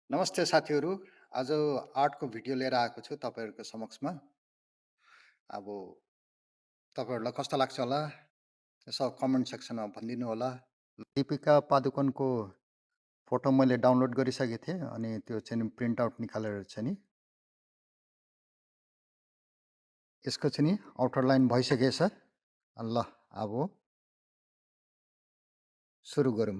नमस्ते साथीहरू। आज आर्टको भिडियो लिएर आएको छु तपाईँहरूको समक्षमा। अब तपाईँहरूलाई कस्तो लाग्छ होला? यसो कमेन्ट सेक्सनमा भनिदिनु होला। दीपिका पादुकोणको फोटो मैले डाउनलोड गरिसकेको थिएँ अनि त्यो चाहिँ नि प्रिन्ट आउट निकालेर चाहिँ नि यसको चाहिँ नि आउटर लाइन भइसकेछ। ल अब सुरु गरौँ।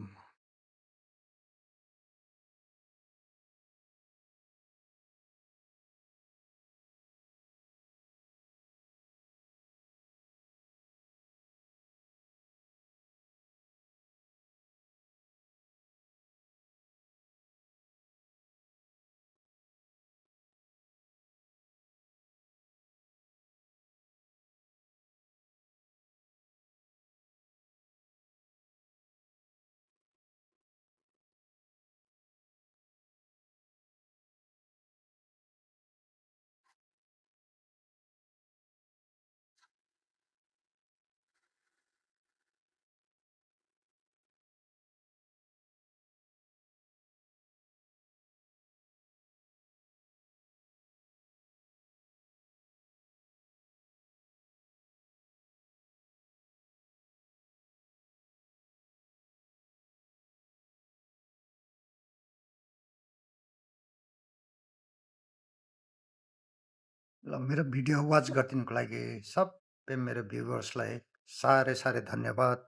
ल मेरो भिडियो वाच गरिदिनुको लागि सबै मेरो भ्युवर्सलाई साह्रै साह्रै धन्यवाद।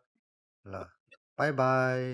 ल बाई बाई।